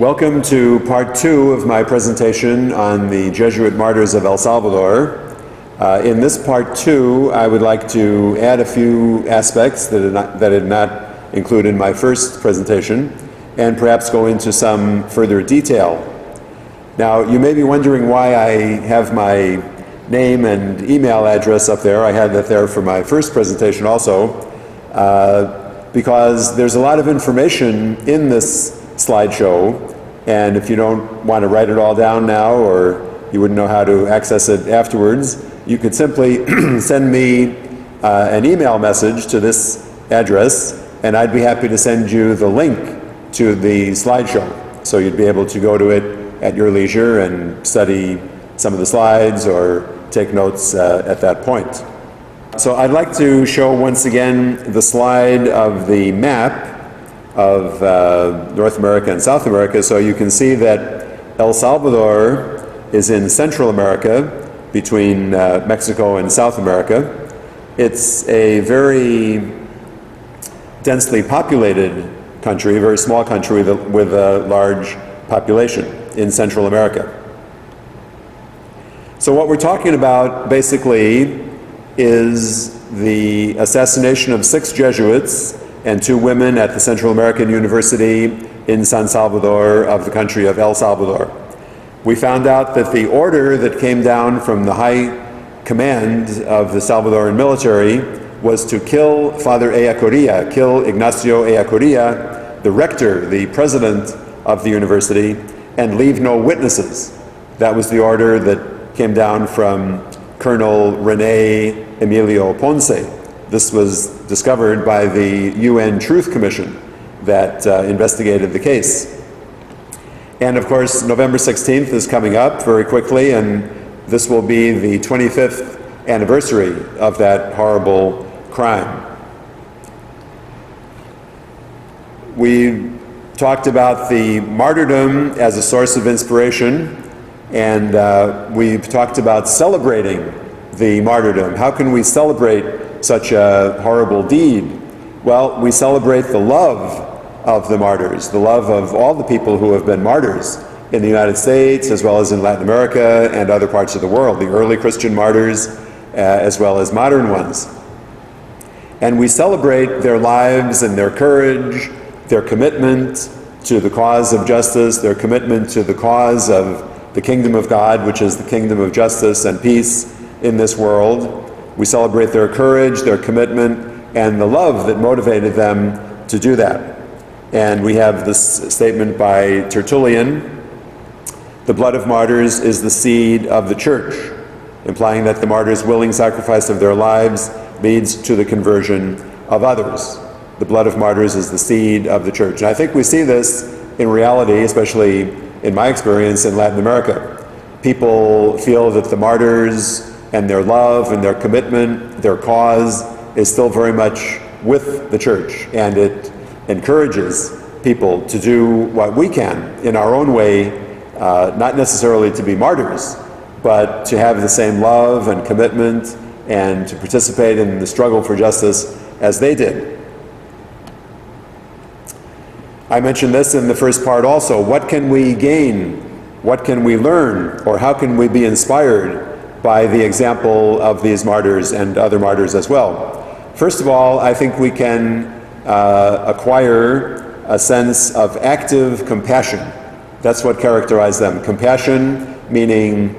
Welcome to part 2 of my presentation on the Jesuit martyrs of El Salvador. In this part 2, I would like to add a few aspects that did not include in my first presentation, and perhaps go into some further detail. Now, you may be wondering why I have my name and email address up there. I had that there for my first presentation also, because there's a lot of information in this slideshow, and if you don't want to write it all down now, or you wouldn't know how to access it afterwards, you could simply send me an email message to this address, and I'd be happy to send you the link to the slideshow, so you'd be able to go to it at your leisure and study some of the slides or take notes at that point. So I'd like to show once again the slide of the map of North America and South America, so you can see that El Salvador is in Central America, between Mexico and South America. It's a very densely populated country, a very small country with a large population in Central America. So what we're talking about basically is the assassination of 6 Jesuits and 2 women at the Central American University in San Salvador of the country of El Salvador. We found out that the order that came down from the high command of the Salvadoran military was to kill Father Ellacuría, kill Ignacio Ellacuría, the rector, the president of the university, and leave no witnesses. That was the order that came down from Colonel René Emilio Ponce. This was discovered by the UN Truth Commission that investigated the case. And of course, November 16th is coming up very quickly, and this will be the 25th anniversary of that horrible crime. We talked about the martyrdom as a source of inspiration, and we've talked about celebrating the martyrdom. How can we celebrate such a horrible deed? Well, we celebrate the love of the martyrs, the love of all the people who have been martyrs in the United States as well as in Latin America and other parts of the world, the early Christian martyrs as well as modern ones. And we celebrate their lives and their courage, their commitment to the cause of justice, their commitment to the cause of the kingdom of God, which is the kingdom of justice and peace in this world. We celebrate their courage, their commitment, and the love that motivated them to do that. And we have this statement by Tertullian: "The blood of martyrs is the seed of the church," implying that the martyrs' willing sacrifice of their lives leads to the conversion of others. The blood of martyrs is the seed of the church. And I think we see this in reality, especially in my experience in Latin America. People feel that the martyrs and their love and their commitment, their cause, is still very much with the church, and it encourages people to do what we can in our own way, not necessarily to be martyrs, but to have the same love and commitment and to participate in the struggle for justice as they did. I mentioned this in the first part also. What can we gain? What can we learn? Or how can we be inspired by the example of these martyrs and other martyrs as well? First of all, I think we can acquire a sense of active compassion. That's what characterized them. Compassion meaning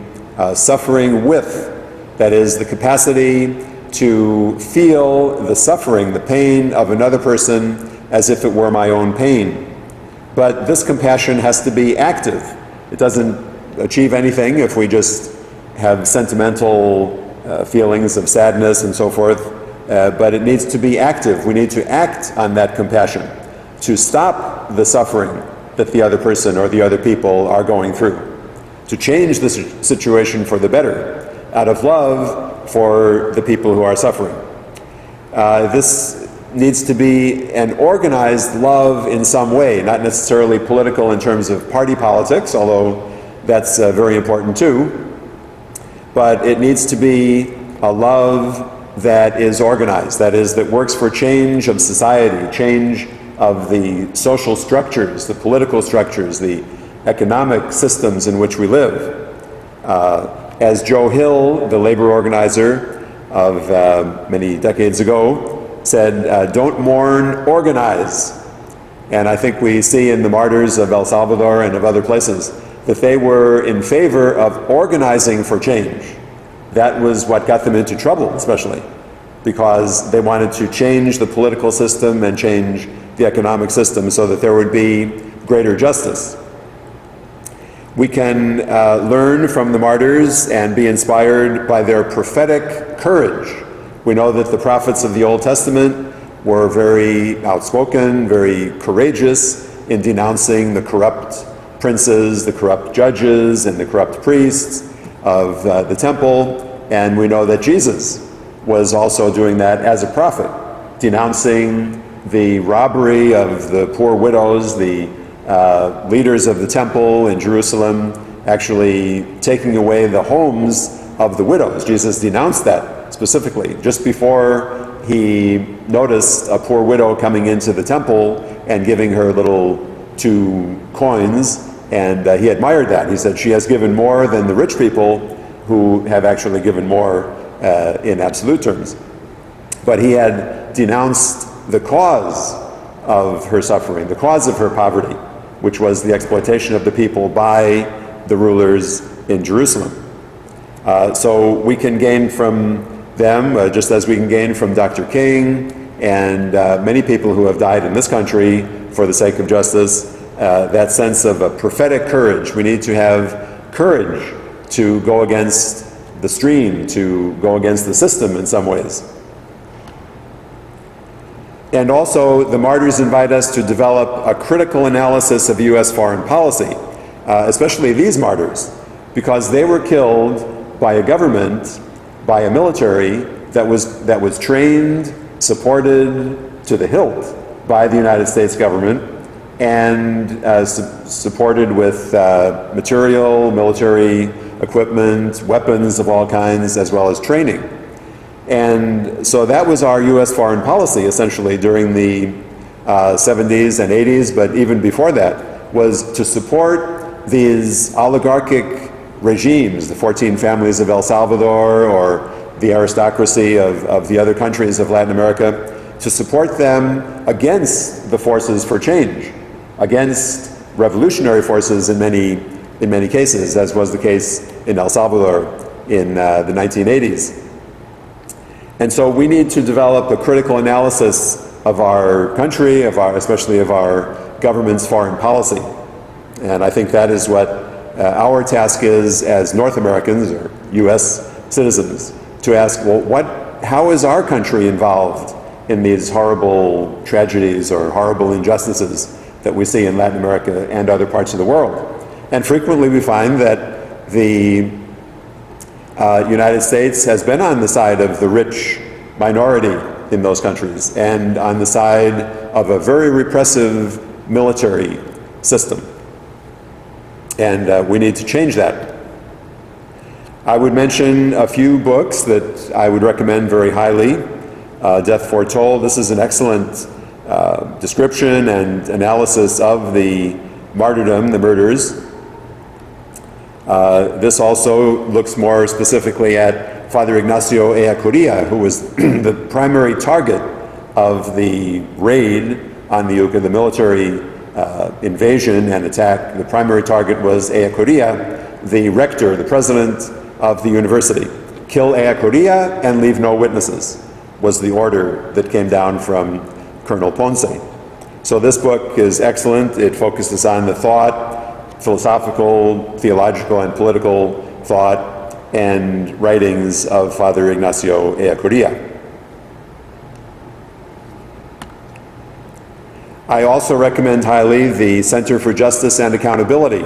suffering with, that is, the capacity to feel the suffering, the pain of another person as if it were my own pain. But this compassion has to be active. It doesn't achieve anything if we just have sentimental feelings of sadness and so forth, but it needs to be active. We need to act on that compassion to stop the suffering that the other person or the other people are going through, to change the situation for the better, out of love for the people who are suffering. This needs to be an organized love in some way, not necessarily political in terms of party politics, although that's very important too. But it needs to be a love that is organized, that is, that works for change of society, change of the social structures, the political structures, the economic systems in which we live. As Joe Hill, the labor organizer of many decades ago, said, don't mourn, organize. And I think we see in the martyrs of El Salvador and of other places that they were in favor of organizing for change. That was what got them into trouble, especially, because they wanted to change the political system and change the economic system so that there would be greater justice. We can learn from the martyrs and be inspired by their prophetic courage. We know that the prophets of the Old Testament were very outspoken, very courageous in denouncing the corrupt princes, the corrupt judges, and the corrupt priests of the temple. And we know that Jesus was also doing that as a prophet, denouncing the robbery of the poor widows, the leaders of the temple in Jerusalem, actually taking away the homes of the widows. Jesus denounced that specifically just before he noticed a poor widow coming into the temple and giving her little 2 coins, and he admired that. He said, she has given more than the rich people who have actually given more in absolute terms. But he had denounced the cause of her suffering, the cause of her poverty, which was the exploitation of the people by the rulers in Jerusalem. So we can gain from them, just as we can gain from Dr. King and many people who have died in this country for the sake of justice, that sense of a prophetic courage. We need to have courage to go against the stream, to go against the system in some ways. And also, the martyrs invite us to develop a critical analysis of U.S. foreign policy, especially these martyrs, because they were killed by a government, by a military that was trained, supported to the hilt by the United States government, and supported with material, military equipment, weapons of all kinds, as well as training. And so that was our U.S. foreign policy, essentially, during the 70s and 80s, but even before that, was to support these oligarchic regimes, the 14 families of El Salvador, or the aristocracy of the other countries of Latin America, to support them against the forces for change, against revolutionary forces in many cases, as was the case in El Salvador in the 1980s. And so we need to develop a critical analysis of our country, especially of our government's foreign policy. And I think that is what our task is as North Americans or U.S. citizens, to ask, well, how is our country involved in these horrible tragedies or horrible injustices that we see in Latin America and other parts of the world? And frequently we find that the United States has been on the side of the rich minority in those countries and on the side of a very repressive military system. And we need to change that. I would mention a few books that I would recommend very highly. Death Foretold. This is an excellent description and analysis of the martyrdom, the murders. This also looks more specifically at Father Ignacio Ellacuría, who was the primary target of the raid on the Yucca, the military invasion and attack. The primary target was Ellacuría, the rector, the president of the university. Kill Ellacuría and leave no witnesses was the order that came down from Colonel Ponce. So this book is excellent. It focuses on the thought, philosophical, theological, and political thought and writings of Father Ignacio Ellacuría. I also recommend highly the Center for Justice and Accountability.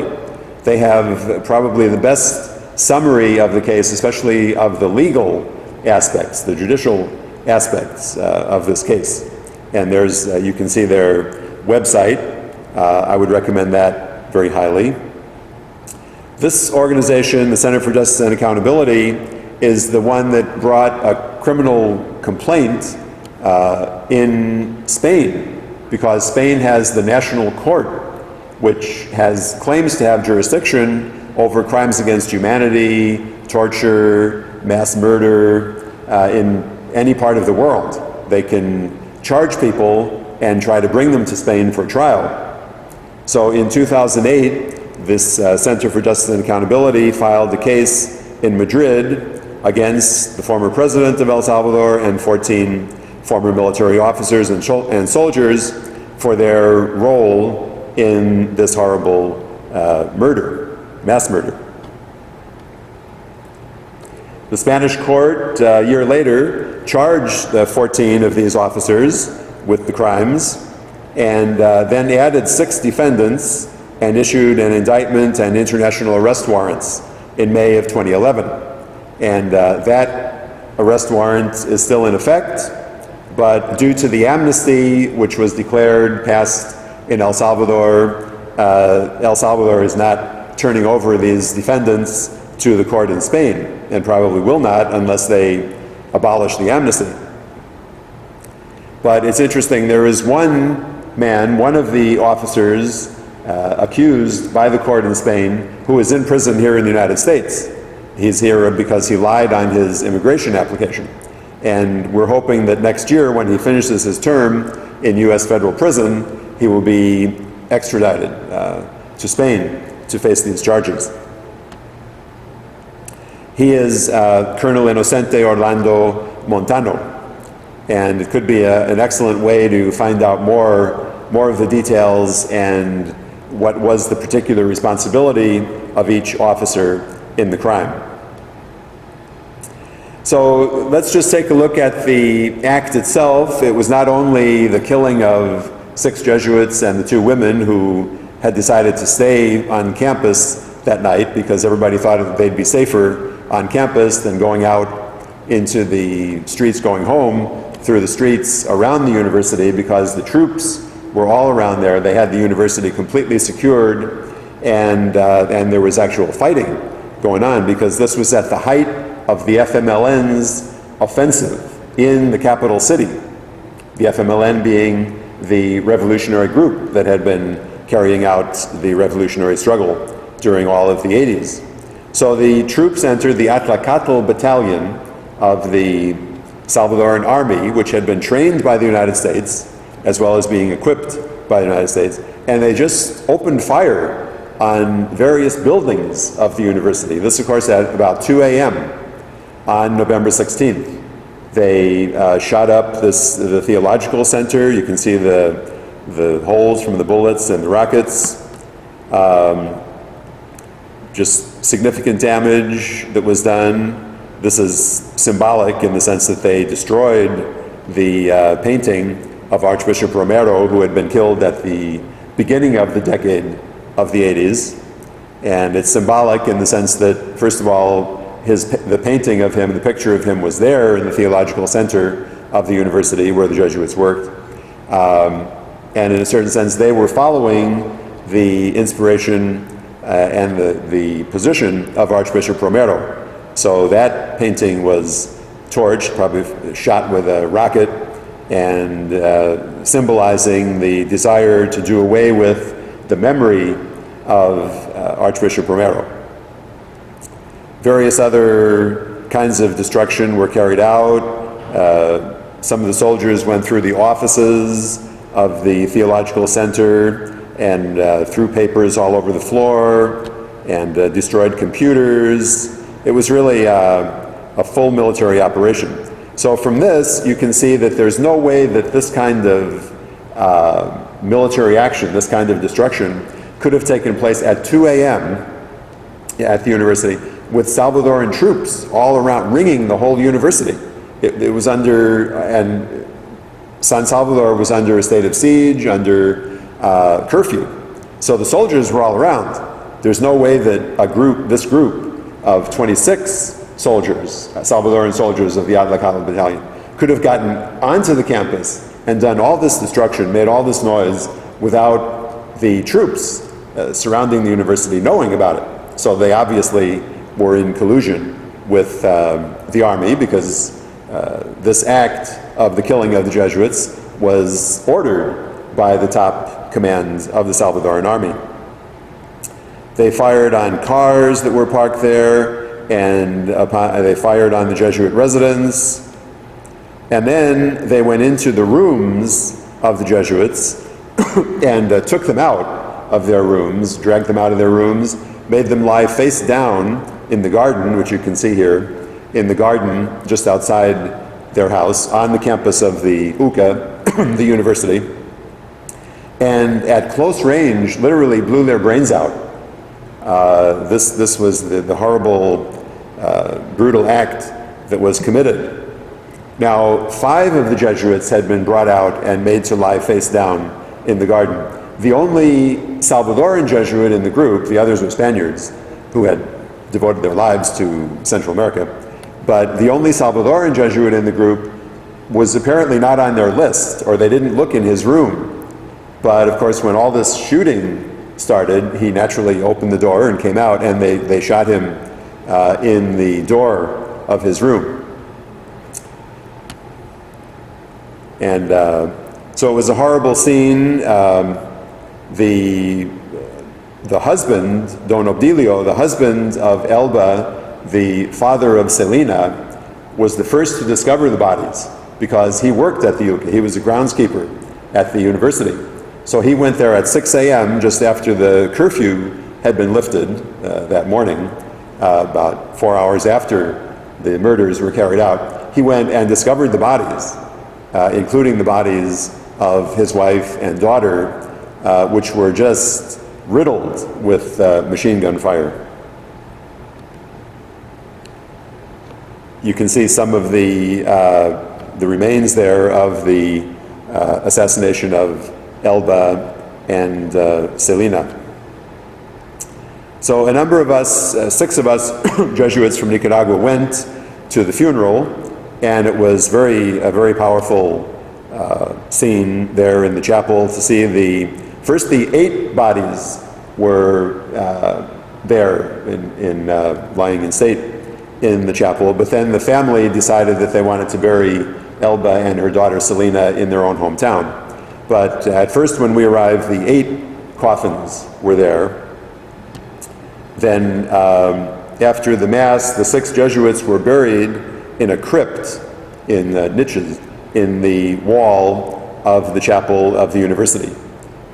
They have probably the best summary of the case, especially of the legal aspects, the judicial aspects of this case. And there's, you can see their website. I would recommend that very highly. This organization, the Center for Justice and Accountability, is the one that brought a criminal complaint in Spain because Spain has the national court, which claims to have jurisdiction over crimes against humanity, torture, mass murder, in any part of the world. They can charge people and try to bring them to Spain for trial. So in 2008, this Center for Justice and Accountability filed a case in Madrid against the former president of El Salvador and 14 former military officers and soldiers for their role in this horrible mass murder. The Spanish court, a year later, charged the 14 of these officers with the crimes, and then added 6 defendants and issued an indictment and international arrest warrants in May of 2011. And that arrest warrant is still in effect, but due to the amnesty which was passed in El Salvador is not turning over these defendants to the court in Spain, and probably will not unless they abolish the amnesty. But it's interesting, there is one of the officers accused by the court in Spain, who is in prison here in the United States. He's here because he lied on his immigration application. And we're hoping that next year, when he finishes his term in U.S. federal prison, he will be extradited to Spain to face these charges. He is Colonel Inocente Orlando Montano, and it could be an excellent way to find out more of the details and what was the particular responsibility of each officer in the crime. So let's just take a look at the act itself. It was not only the killing of 6 Jesuits and the 2 women who had decided to stay on campus that night because everybody thought that they'd be safer on campus than going out into the streets, going home through the streets around the university, because the troops were all around there. They had the university completely secured, and there was actual fighting going on because this was at the height of the FMLN's offensive in the capital city. The FMLN being the revolutionary group that had been carrying out the revolutionary struggle during all of the 80s. So the troops entered the Atlacatl battalion of the Salvadoran army, which had been trained by the United States, as well as being equipped by the United States, and they just opened fire on various buildings of the university. This, of course, at about 2 a.m. on November 16th. They shot up the theological center. You can see the holes from the bullets and the rockets. Just significant damage that was done. This is symbolic in the sense that they destroyed the painting of Archbishop Romero, who had been killed at the beginning of the decade of the 80s. And it's symbolic in the sense that, first of all, the painting of him, the picture of him, was there in the theological center of the university where the Jesuits worked. And in a certain sense, they were following the inspiration and the position of Archbishop Romero. So that painting was torched, probably shot with a rocket, and symbolizing the desire to do away with the memory of Archbishop Romero. Various other kinds of destruction were carried out. Some of the soldiers went through the offices of the theological center and threw papers all over the floor and destroyed computers. It was really a full military operation. So from this, you can see that there's no way that this kind of military action, this kind of destruction, could have taken place at 2 a.m. at the university with Salvadoran troops all around, ringing the whole university. It was under, and San Salvador was under a state of siege, under curfew. So the soldiers were all around. There's no way that this group of 26 soldiers, Salvadoran soldiers of the Atlacatl battalion, could have gotten onto the campus and done all this destruction, made all this noise without the troops surrounding the university knowing about it. So they obviously were in collusion with the army, because this act of the killing of the Jesuits was ordered by the top command of the Salvadoran army. They fired on cars that were parked there, and they fired on the Jesuit residence. And then they went into the rooms of the Jesuits and took them out of their rooms, dragged them out of their rooms, made them lie face down in the garden, which you can see here, in the garden just outside their house on the campus of the UCA, the university, and at close range literally blew their brains out. This was the horrible, brutal act that was committed. Now, 5 of the Jesuits had been brought out and made to lie face down in the garden. The only Salvadoran Jesuit in the group, the others were Spaniards who had devoted their lives to Central America, but the only Salvadoran Jesuit in the group was apparently not on their list, or they didn't look in his room. But of course, when all this shooting started, he naturally opened the door and came out, and they shot him in the door of his room. And so it was a horrible scene. The husband, Don Obdilio, the husband of Elba, the father of Selena, was the first to discover the bodies because he worked at the UCA. He was a groundskeeper at the university. So he went there at 6 a.m. just after the curfew had been lifted that morning, about 4 hours after the murders were carried out. He went and discovered the bodies, including the bodies of his wife and daughter, which were just riddled with machine gun fire. You can see some of the remains there of the assassination of Elba and Selena. So a number of us, 6 of us Jesuits from Nicaragua, went to the funeral, and it was a very powerful scene there in the chapel to see first the 8 bodies were there lying in state in the chapel, but then the family decided that they wanted to bury Elba and her daughter Selena in their own hometown. But at first, when we arrived, the 8 coffins were there. Then after the Mass, the 6 Jesuits were buried in a crypt in niches in the wall of the chapel of the university.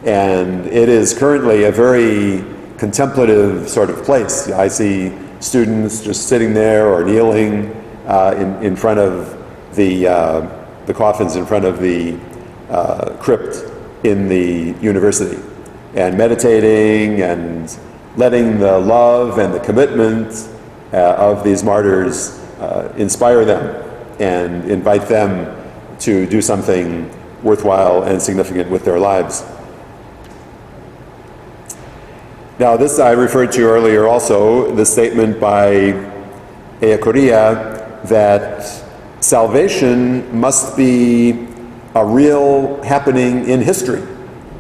And it is currently a very contemplative sort of place. I see students just sitting there or kneeling in front of the coffins, in front of the crypt in the university, and meditating and letting the love and the commitment of these martyrs inspire them and invite them to do something worthwhile and significant with their lives. Now, this I referred to earlier also, the statement by Ellacuría that salvation must be a real happening in history.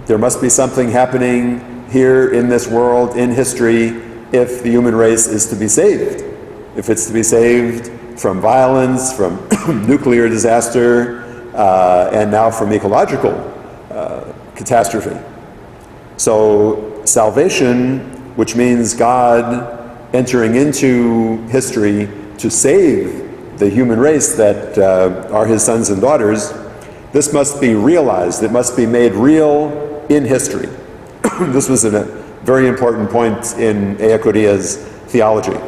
There must be something happening here in this world, in history, if the human race is to be saved. If it's to be saved from violence, from nuclear disaster, and now from ecological catastrophe. So salvation, which means God entering into history to save the human race that are his sons and daughters, this must be realized. It must be made real in history. This was a very important point in Ellacuría's theology.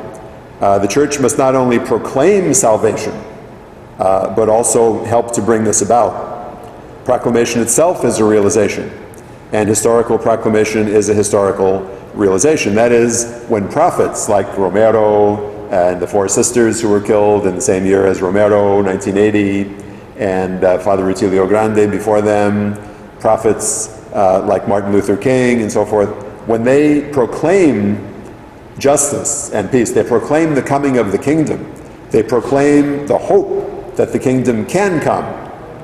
The church must not only proclaim salvation, but also help to bring this about. Proclamation itself is a realization, and historical proclamation is a historical realization. That is, when prophets like Romero and the 4 sisters who were killed in the same year as Romero, 1980, and Father Rutilio Grande before them, prophets like Martin Luther King and so forth, when they proclaim justice and peace, they proclaim the coming of the kingdom, they proclaim the hope that the kingdom can come,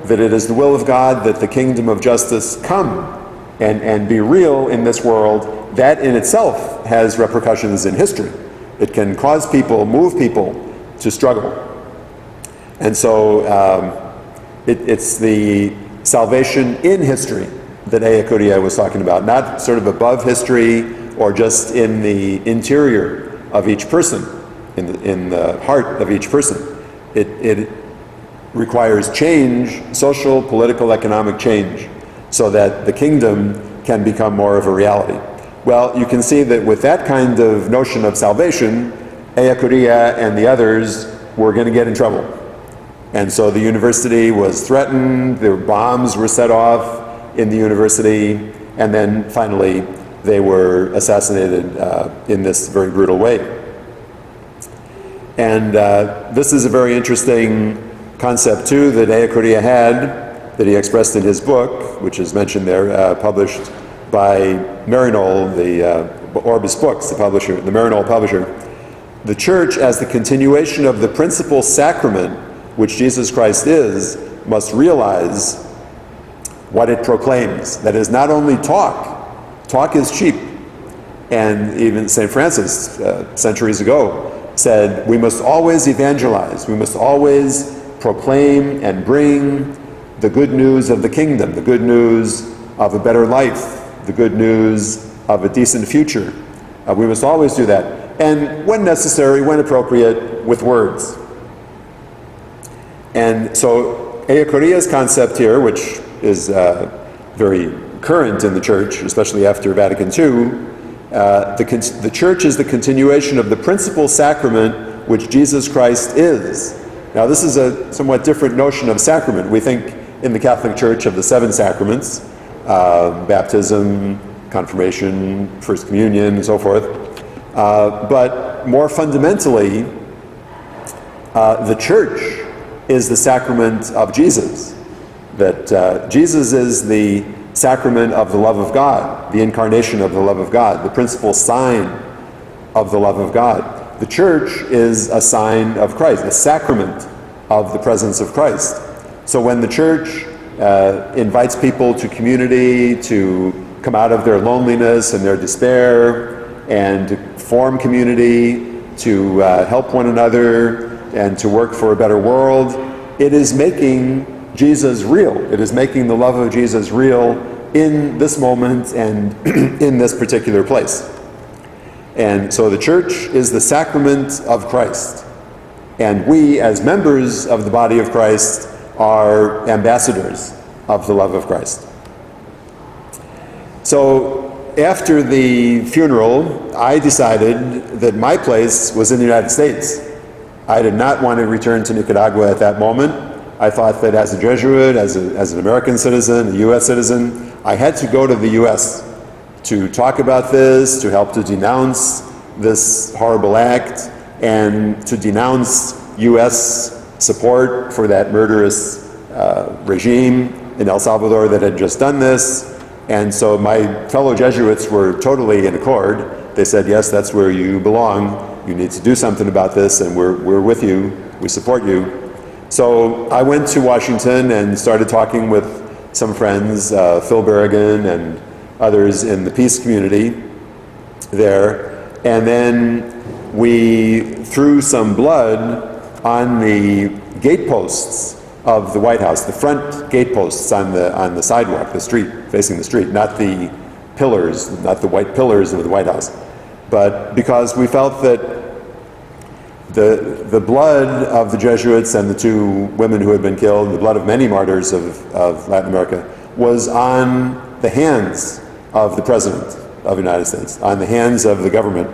that it is the will of God that the kingdom of justice come and be real in this world. That in itself has repercussions in history. It can cause people, move people to struggle. And so it's the salvation in history that Eyacuria was talking about, not sort of above history or just in the interior of each person, in the heart of each person. It requires change, social, political, economic change, so that the kingdom can become more of a reality. Well, you can see that with that kind of notion of salvation, Eyacuria and the others were going to get in trouble. And so the university was threatened, the bombs were set off in the university, and then finally they were assassinated in this very brutal way. And this is a very interesting concept too that Eyacuria had, that he expressed in his book, which is mentioned there, published by Maryknoll, the Orbis Books, the publisher, the Maryknoll publisher. The church, as the continuation of the principal sacrament which Jesus Christ is, must realize what it proclaims. That is, not only talk is cheap. And even St. Francis, centuries ago, said we must always evangelize, we must always proclaim and bring the good news of the kingdom, the good news of a better life, the good news of a decent future. We must always do that. And when necessary, when appropriate, with words. And so Eyacuria's concept here, which is very current in the church, especially after Vatican II, the church is the continuation of the principal sacrament which Jesus Christ is. Now this is a somewhat different notion of sacrament. We think in the Catholic Church of the 7 sacraments, baptism, confirmation, First Communion, and so forth. But more fundamentally, the church is the sacrament of Jesus. That Jesus is the sacrament of the love of God, the incarnation of the love of God, the principal sign of the love of God. The church is a sign of Christ, a sacrament of the presence of Christ. So when the church invites people to community, to come out of their loneliness and their despair, and to form community, to help one another, and to work for a better world, it is making Jesus real. It is making the love of Jesus real in this moment and in this particular place. And so the church is the sacrament of Christ. And we, as members of the body of Christ, are ambassadors of the love of Christ. So after the funeral, I decided that my place was in the United States. I did not want to return to Nicaragua at that moment. I thought that as a Jesuit, as an American citizen, a U.S. citizen, I had to go to the U.S. to talk about this, to help to denounce this horrible act, and to denounce U.S. support for that murderous regime in El Salvador that had just done this. And so my fellow Jesuits were totally in accord. They said, yes, that's where you belong. You need to do something about this, and we're with you. We support you. So I went to Washington and started talking with some friends, Phil Berrigan and others in the peace community there. And then we threw some blood on the gateposts of the White House, the front gateposts on the sidewalk, the street, facing the street, not the pillars, not the white pillars of the White House. But because we felt that the blood of the Jesuits and the 2 women who had been killed, the blood of many martyrs of Latin America, was on the hands of the President of the United States, on the hands of the government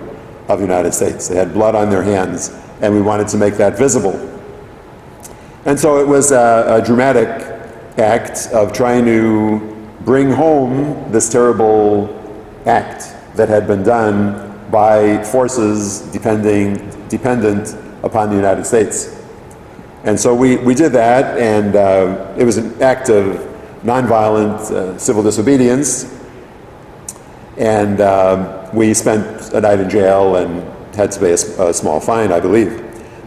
of the United States. They had blood on their hands, and we wanted to make that visible. And so it was a dramatic act of trying to bring home this terrible act that had been done by forces dependent upon the United States. And so we did that, and it was an act of nonviolent civil disobedience. And we spent a night in jail and had to pay a small fine, I believe.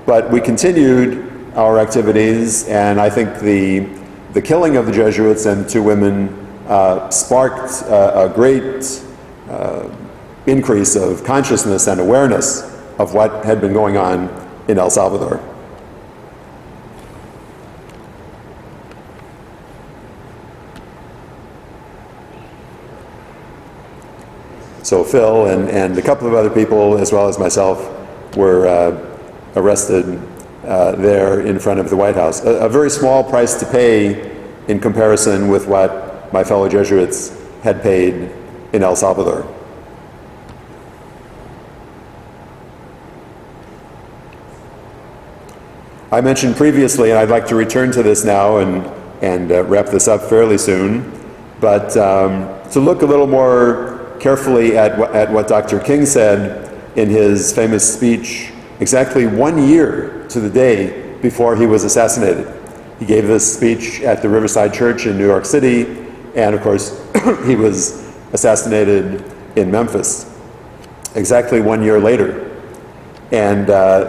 But we continued our activities, and I think the killing of the Jesuits and 2 women sparked a great increase of consciousness and awareness of what had been going on in El Salvador. So Phil and a couple of other people, as well as myself, were arrested there in front of the White House. A very small price to pay in comparison with what my fellow Jesuits had paid in El Salvador. I mentioned previously, and I'd like to return to this now and wrap this up fairly soon, but to look a little more carefully at what Dr. King said in his famous speech exactly 1 year to the day before he was assassinated. He gave this speech at the Riverside Church in New York City, and of course he was assassinated in Memphis exactly 1 year later. And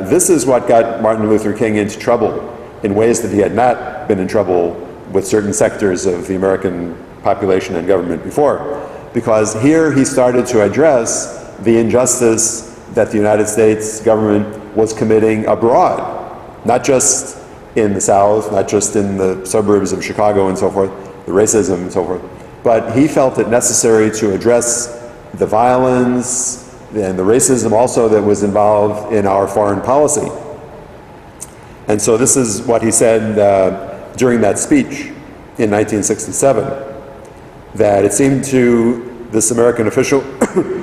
this is what got Martin Luther King into trouble in ways that he had not been in trouble with certain sectors of the American population and government before. Because here he started to address the injustice that the United States government was committing abroad, not just in the South, not just in the suburbs of Chicago and so forth, the racism and so forth, but he felt it necessary to address the violence and the racism also that was involved in our foreign policy. And so this is what he said during that speech in 1967, that it seemed to this American official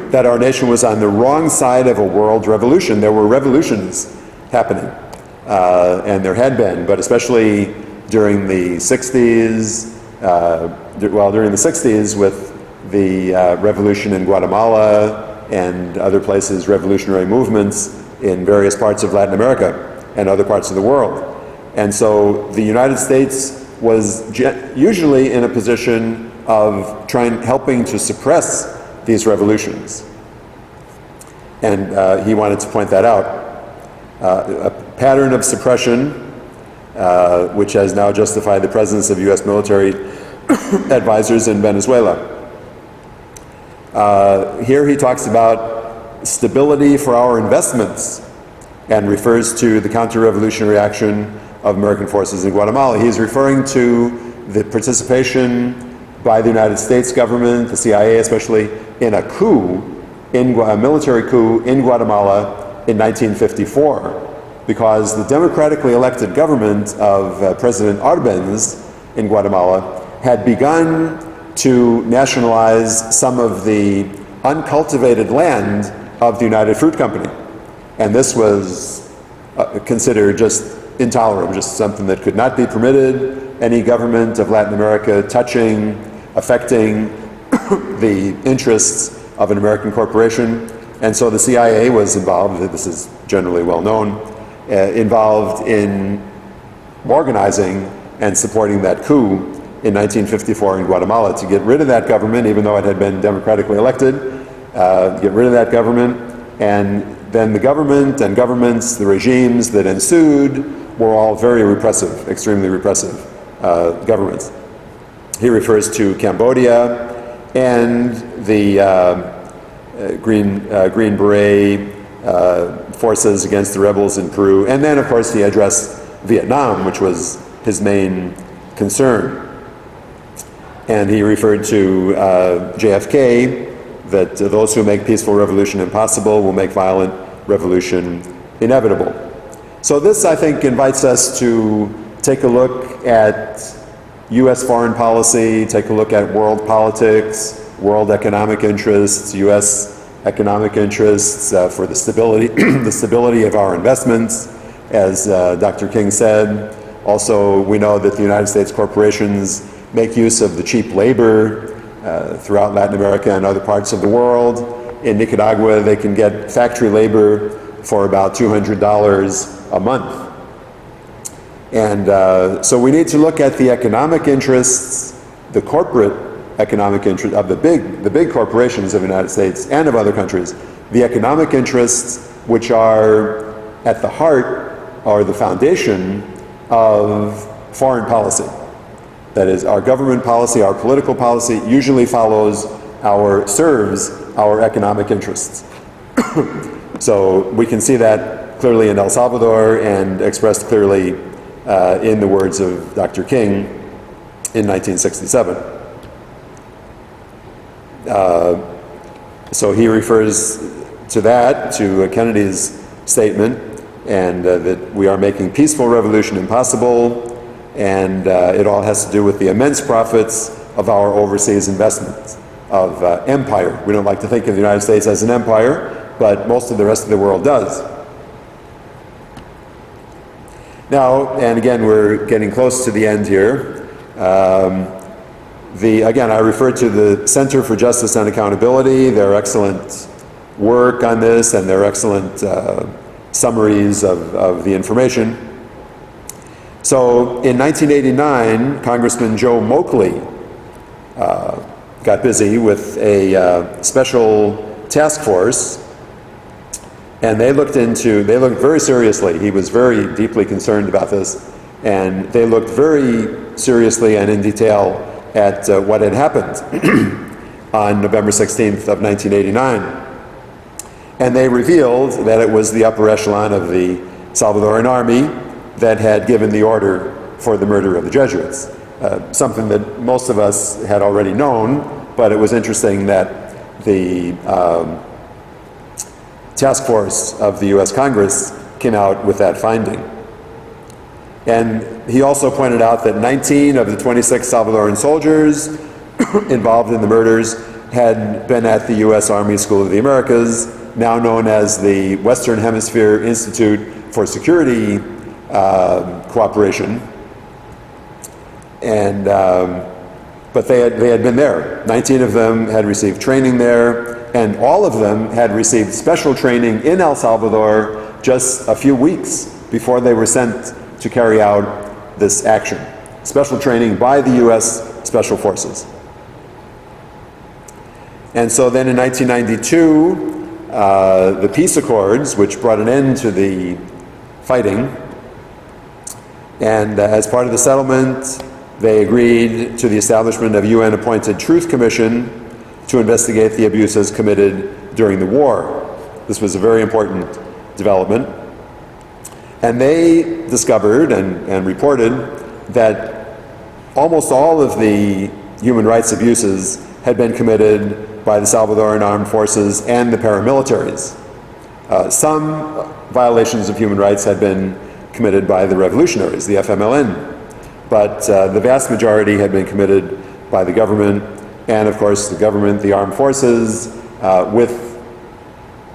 that our nation was on the wrong side of a world revolution. There were revolutions happening, and there had been, but especially during the 60s, during the 60s with the revolution in Guatemala and other places, revolutionary movements in various parts of Latin America and other parts of the world. And so the United States was usually in a position of helping to suppress these revolutions. And he wanted to point that out. A pattern of suppression, which has now justified the presence of U.S. military advisors in Venezuela. Here he talks about stability for our investments and refers to the counter-revolutionary action of American forces in Guatemala. He's referring to the participation by the United States government, the CIA especially, in a coup, a military coup in Guatemala in 1954, because the democratically elected government of President Arbenz in Guatemala had begun to nationalize some of the uncultivated land of the United Fruit Company. And this was considered just intolerable, just something that could not be permitted. Any government of Latin America affecting the interests of an American corporation. And so the CIA was involved, this is generally well known, involved in organizing and supporting that coup in 1954 in Guatemala to get rid of that government, even though it had been democratically elected, get rid of that government. And then the government and governments, the regimes that ensued, were all very repressive, extremely repressive governments. He refers to Cambodia and the Green Beret forces against the rebels in Peru. And then, of course, he addressed Vietnam, which was his main concern. And he referred to JFK, that those who make peaceful revolution impossible will make violent revolution inevitable. So this, I think, invites us to take a look at U.S. foreign policy, take a look at world politics, world economic interests, U.S. economic interests for the stability, the stability of our investments, as Dr. King said. Also, we know that the United States corporations make use of the cheap labor throughout Latin America and other parts of the world. In Nicaragua, they can get factory labor for about $200 a month. And so we need to look at the economic interests, the corporate economic interest of the big corporations of the United States and of other countries, the economic interests which are at the heart or the foundation of foreign policy. That is, our government policy, our political policy usually serves our economic interests. So we can see that clearly in El Salvador and expressed clearly in the words of Dr. King in 1967. So he refers to that, to Kennedy's statement, and that we are making peaceful revolution impossible, and it all has to do with the immense profits of our overseas investments, of empire. We don't like to think of the United States as an empire, but most of the rest of the world does. Now, and again, we're getting close to the end here. Again, I refer to the Center for Justice and Accountability, their excellent work on this and their excellent summaries of the information. So in 1989, Congressman Joe Mulligan got busy with a special task force, and they looked very seriously. He was very deeply concerned about this, and they looked very seriously and in detail at what had happened on November 16th of 1989. And they revealed that it was the upper echelon of the Salvadoran army that had given the order for the murder of the Jesuits. Something that most of us had already known, but it was interesting that the task force of the US Congress came out with that finding. And he also pointed out that 19 of the 26 Salvadoran soldiers involved in the murders had been at the US Army School of the Americas, now known as the Western Hemisphere Institute for Security Cooperation. And, but they had been there. 19 of them had received training there, and all of them had received special training in El Salvador just a few weeks before they were sent to carry out this action. Special training by the US Special Forces. And so then in 1992, the peace accords, which brought an end to the fighting, and as part of the settlement, they agreed to the establishment of a UN-appointed Truth Commission to investigate the abuses committed during the war. This was a very important development. And they discovered and reported that almost all of the human rights abuses had been committed by the Salvadoran armed forces and the paramilitaries. Some violations of human rights had been committed by the revolutionaries, the FMLN, but the vast majority had been committed by the government, and of course the government, the armed forces, with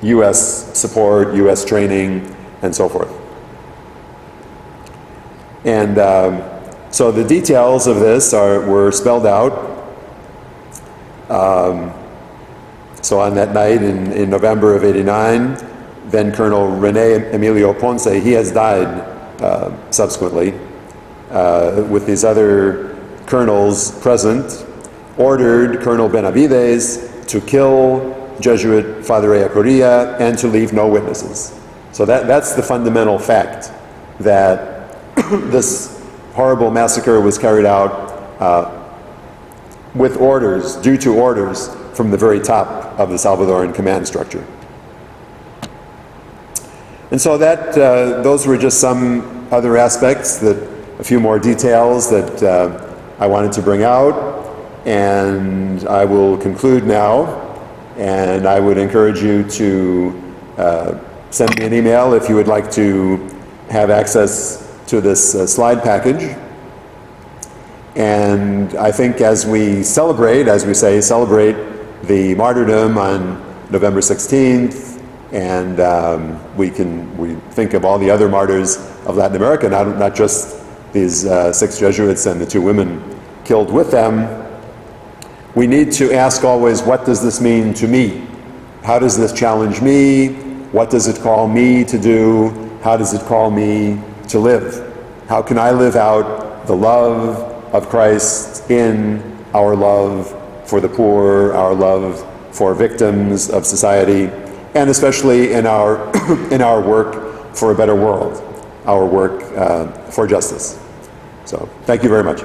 US support, US training, and so forth. And so the details of this were spelled out. So on that night in November of '89, then Colonel Rene Emilio Ponce, he has died subsequently, with these other colonels present, ordered Colonel Benavides to kill Jesuit Father Ellacuría and to leave no witnesses. So that's the fundamental fact, that this horrible massacre was carried out with orders, due to orders from the very top of the Salvadoran command structure. And so that those were just some other aspects, a few more details that I wanted to bring out, and I will conclude now. And I would encourage you to send me an email if you would like to have access to this slide package. And I think as we celebrate, as we say, celebrate the martyrdom on November 16th, and we think of all the other martyrs of Latin America, not just these 6 Jesuits and the 2 women killed with them. We need to ask always, what does this mean to me? How does this challenge me? What does it call me to do? How does it call me to live? How can I live out the love of Christ in our love for the poor, our love for victims of society, and especially in our in our work for a better world, our work for justice. So, thank you very much.